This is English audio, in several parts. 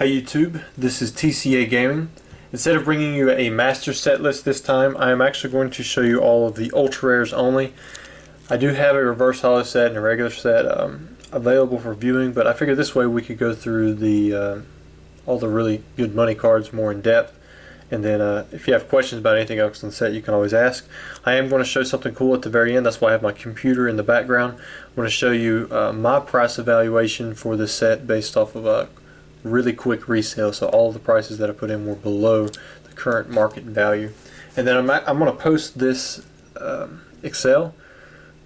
Hi YouTube, this is TCA Gaming. Instead of bringing you a master set list this time, I am actually going to show you all of the ultra rares only. I do have a reverse holo set and a regular set available for viewing, but I figured this way we could go through the all the really good money cards more in depth. And then if you have questions about anything else in the set, you can always ask. I am going to show something cool at the very end. That's why I have my computer in the background. I'm going to show you my price evaluation for this set based off of a really quick resale. So all of the prices that I put in were below the current market value. And then I'm going to post this Excel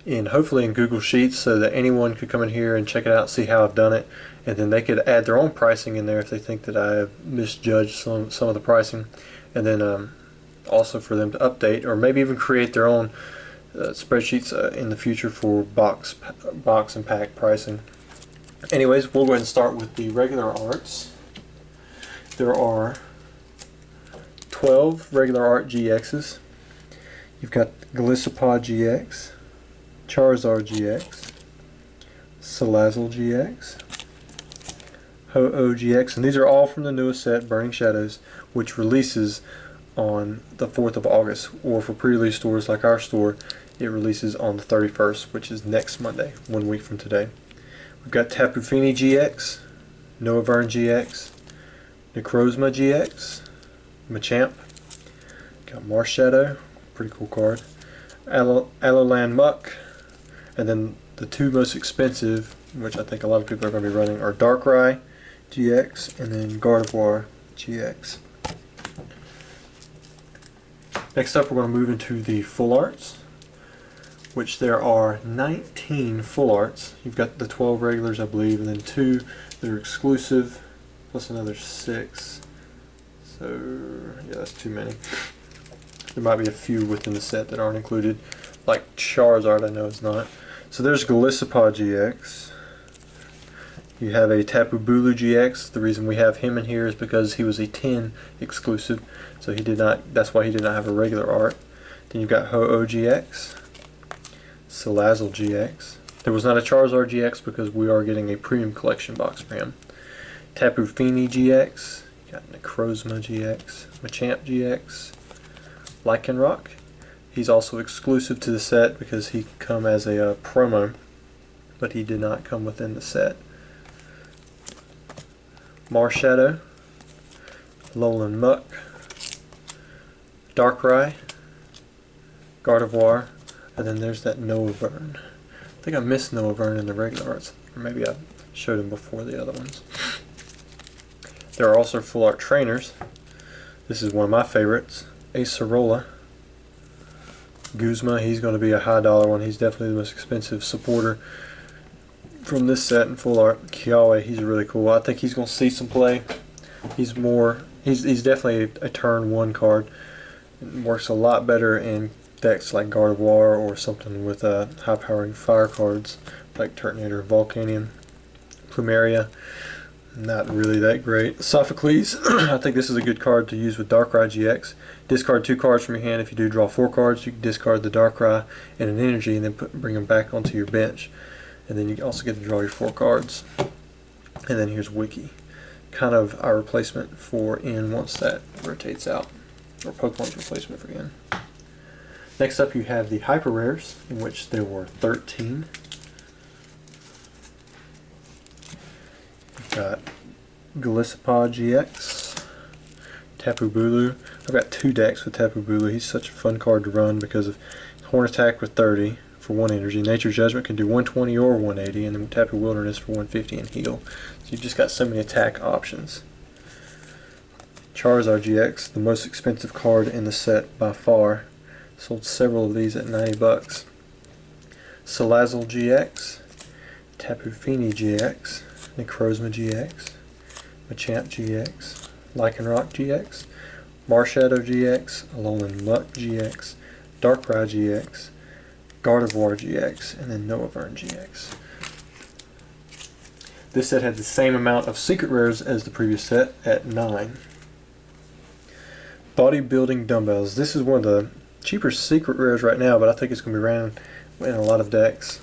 hopefully in Google Sheets so that anyone could come in here and check it out, see how I've done it, and then they could add their own pricing in there if they think that I have misjudged some of the pricing, and then also for them to update or maybe even create their own spreadsheets in the future for box and pack pricing. Anyways, we'll go ahead and start with the regular arts. There are 12 regular art GXs. You've got Golisopod GX, Charizard GX, Salazzle GX, Ho-Oh GX, and these are all from the newest set, Burning Shadows, which releases on the 4th of August, or for pre-release stores like our store, it releases on the 31st, which is next Monday, 1 week from today. We've got Tapu Fini GX, Noivern GX, Necrozma GX, Machamp, got Marshadow, pretty cool card, Alolan Muck, and then the two most expensive, which I think a lot of people are going to be running, are Darkrai GX and then Gardevoir GX. Next up, we're going to move into the full arts, which there are 19 full arts. You've got the 12 regulars, I believe, and then 2 that are exclusive, plus another 6. So, yeah, that's too many. There might be a few within the set that aren't included, like Charizard I know is not. So there's Golisopod GX. You have a Tapu Bulu GX. The reason we have him in here is because he was a 10 exclusive, so he did not. That's why he did not have a regular art. Then you've got Ho-Oh GX, Salazzle GX. There was not a Charizard GX because we are getting a premium collection box for him. Tapu Fini GX. You got Necrozma GX, Machamp GX, Lycanroc. He's also exclusive to the set because he can come as a promo, but he did not come within the set. Marshadow, Alolan Muck, Darkrai, Gardevoir, and then there's that Noivern. I think I missed Noivern in the regular arts, or maybe I showed him before the other ones. There are also full art trainers. This is one of my favorites, Acerola. Guzma, he's going to be a high dollar one. He's definitely the most expensive supporter from this set in full art. Kiawe, he's really cool. I think he's going to see some play. He's definitely a turn 1 card. It works a lot better in decks like Gardevoir or something with high powering fire cards like Turtonator, Volcanion, Plumeria. Not really that great. Sophocles, I think this is a good card to use with Darkrai GX. Discard 2 cards from your hand. If you do draw 4 cards, you can discard the Darkrai and an energy and then bring them back onto your bench. And then you also get to draw your 4 cards. And then here's Wiki. Kind of our replacement for N once that rotates out. Or Pokemon's replacement for N. Next up you have the Hyper Rares, in which there were 13. Got Golisopod GX, Tapu Bulu. I've got 2 decks with Tapu Bulu. He's such a fun card to run because of Horn Attack with 30 for 1 energy. Nature Judgment can do 120 or 180, and then Tapu Wilderness for 150 and heal. So you've just got so many attack options. Charizard GX, the most expensive card in the set by far. Sold several of these at 90 bucks. Salazzle GX, Tapu Fini GX, Necrozma GX, Machamp GX, Lycanroc GX, Marshadow GX, Alolan Muck GX, Darkrai GX, Gardevoir GX, and then Noivern GX. This set had the same amount of secret rares as the previous set at 9. Bodybuilding Dumbbells. This is one of the cheaper secret rares right now, but I think it's going to be ran in a lot of decks.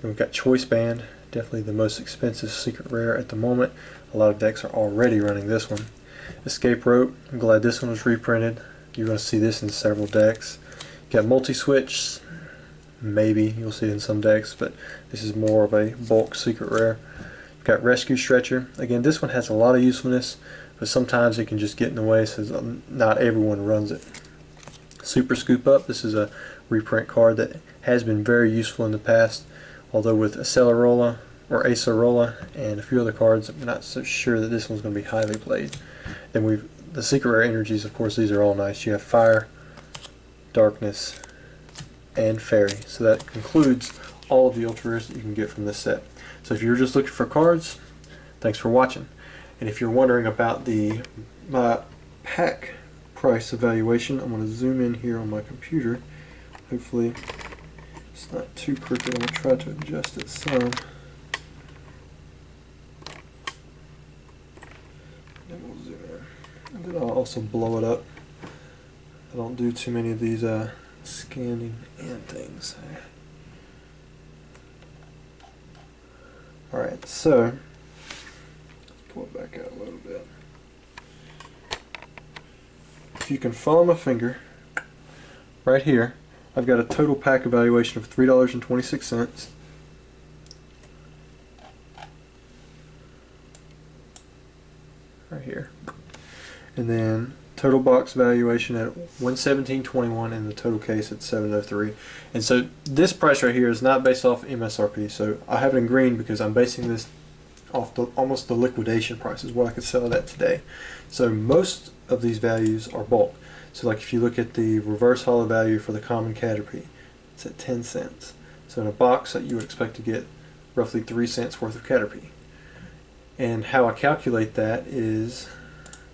Then we've got Choice Band, Definitely the most expensive secret rare at the moment. A lot of decks are already running this one. Escape Rope, I'm glad this one was reprinted. You're going to see this in several decks. You got Multi-Switch, maybe you'll see it in some decks, but this is more of a bulk secret rare. You've got Rescue Stretcher. Again, this one has a lot of usefulness, but sometimes it can just get in the way, so not everyone runs it. Super Scoop Up, this is a reprint card that has been very useful in the past, although with Acelerola or Acerola and a few other cards, I'm not so sure that this one's going to be highly played. Then the secret rare energies, of course, these are all nice. You have Fire, Darkness, and Fairy. So that concludes all of the ultra rares that you can get from this set. So if you're just looking for cards, thanks for watching. And if you're wondering about my pack price evaluation, I'm going to zoom in here on my computer. Hopefully it's not too crooked. I'm going to try to adjust it some. Then we'll zoom in. And then I'll also blow it up. I don't do too many of these scanning in things. Alright, so let's pull it back out a little bit. If you can follow my finger right here, I've got a total pack evaluation of $3.26. Right here. And then total box valuation at $117.21 and the total case at $703. And so this price right here is not based off MSRP. So I have it in green because I'm basing this off almost the liquidation price is what I could sell it at today. So most of these values are bulk. So like if you look at the reverse hollow value for the common Caterpie, it's at 10 cents. So in a box that you would expect to get roughly 3 cents worth of Caterpie. And how I calculate that is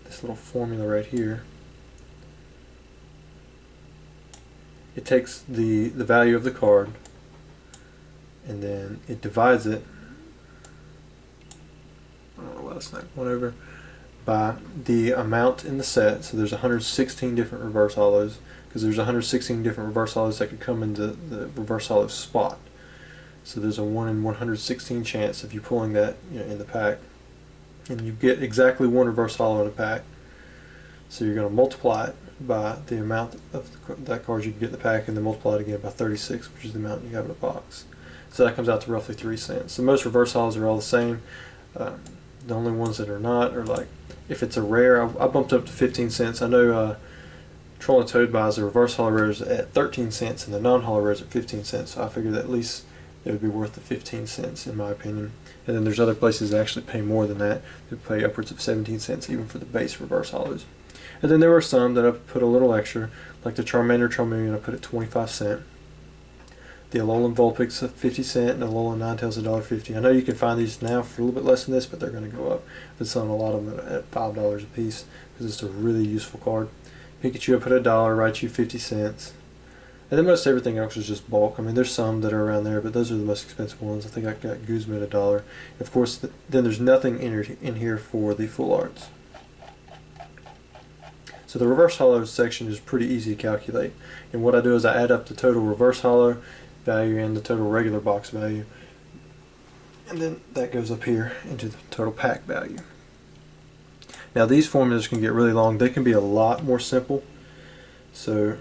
this little formula right here. It takes the value of the card and then it divides it, I don't know why that's not going over, by the amount in the set. So there's 116 different reverse hollows, because there's 116 different reverse hollows that could come into the reverse hollow spot. So there's a 1 in 116 chance of you pulling that, in the pack, and you get exactly one reverse hollow in a pack. So you're going to multiply it by the amount of that card you can get in the pack, and then multiply it again by 36, which is the amount you have in a box. So that comes out to roughly 3 cents. So most reverse hollows are all the same. The only ones that are not are like, if it's a rare, I bumped up to 15 cents. I know Troll and Toad buys the reverse hollow rares at 13 cents and the non-hollow rares at 15 cents. So I figured at least it would be worth the 15 cents in my opinion. And then there's other places that actually pay more than that. They pay upwards of 17 cents even for the base reverse hollows. And then there were some that I've put a little extra, like the Charmander Charmeleon I put at 25 cents. The Alolan Vulpix at 50 cents and the Alolan Ninetales at $1.50. I know you can find these now for a little bit less than this, but they're going to go up. I've been selling a lot of them at $5 a piece because it's a really useful card. Pikachu I put at $1, Raichu 50 cents. And then most everything else is just bulk. I mean, there's some that are around there, but those are the most expensive ones. I think I got Guzma at $1. Of course, then there's nothing in here for the full arts. So the reverse hollow section is pretty easy to calculate. And what I do is I add up the total reverse hollow value and the total regular box value, and then that goes up here into the total pack value. Now these formulas can get really long. They can be a lot more simple, so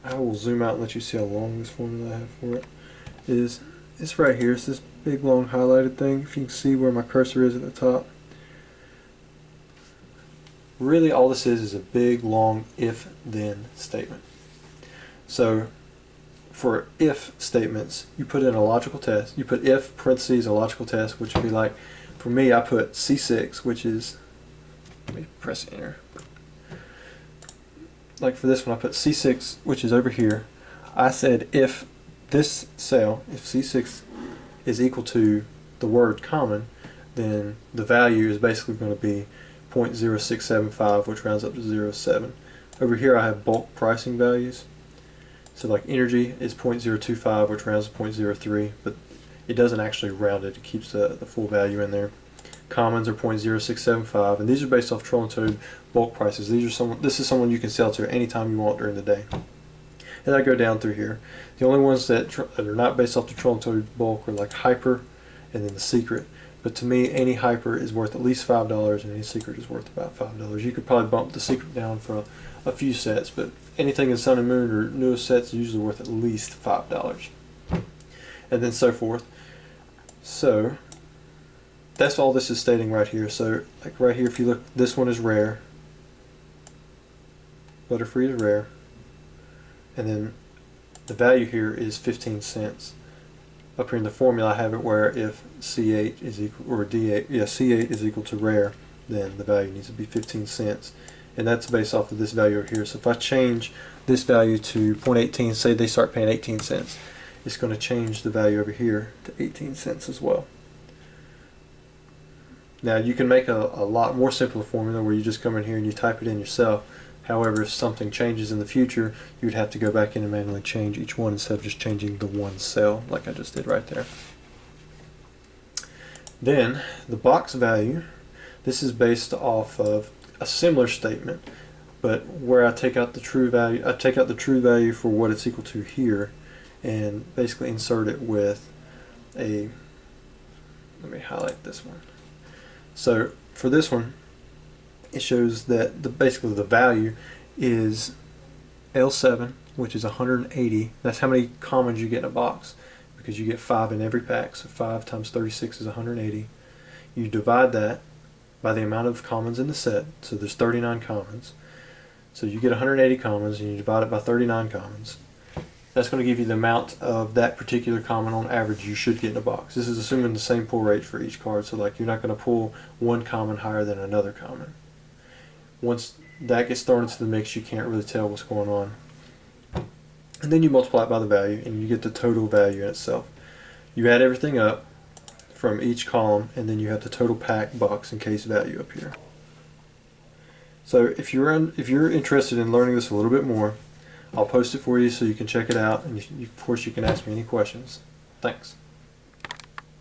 I will zoom out and let you see how long this formula I have for it is. It's right here. It's this big long highlighted thing. If you can see where my cursor is at the top, really all this is a big long if-then statement. So for if statements, you put in a logical test. You put if parentheses a logical test, which would be like, for me I put C6, which is, let me press enter. Like for this one I put C6, which is over here. I said if this cell, if C6 is equal to the word common, then the value is basically going to be 0.0675, which rounds up to 0.7. Over here I have bulk pricing values. So like energy is 0.025, which rounds to 0.03, but it doesn't actually round it. It keeps the full value in there. Commons are 0.0675, and these are based off Troll and Toad bulk prices. This is someone you can sell to anytime you want during the day. and I go down through here. The only ones that are not based off the trolling toad bulk are like Hyper and then the Secret. But to me, any Hyper is worth at least $5, and any Secret is worth about $5. You could probably bump the Secret down for a few sets, but anything in Sun and Moon or newest sets is usually worth at least $5. And then so forth. So that's all this is stating right here. So like right here, if you look, this one is rare. Butterfree is rare. And then the value here is 15 cents. Up here in the formula I have it where if C8 is equal, or D8, yeah, C8 is equal to rare, then the value needs to be 15 cents. And that's based off of this value over here. So if I change this value to 0.18, say they start paying 18 cents, it's going to change the value over here to 18 cents as well. Now you can make a lot more simpler formula where you just come in here and you type it in yourself. However, if something changes in the future, you would have to go back in and manually change each one instead of just changing the one cell like I just did right there. Then the box value, this is based off of a similar statement, but where I take out the true value, I take out the true value for what it's equal to here and basically insert it with a, let me highlight this one. So for this one, it shows that basically the value is L7, which is 180. That's how many commons you get in a box, because you get 5 in every pack. So 5 times 36 is 180. You divide that by the amount of commons in the set. So there's 39 commons. So you get 180 commons and you divide it by 39 commons. That's going to give you the amount of that particular common on average you should get in a box. This is assuming the same pull rate for each card. So like you're not going to pull one common higher than another common. Once that gets thrown into the mix, you can't really tell what's going on. And then you multiply it by the value and you get the total value in itself. You add everything up from each column and then you have the total pack, box, and case value up here. So if you're interested in learning this a little bit more, I'll post it for you so you can check it out, and of course you can ask me any questions. Thanks.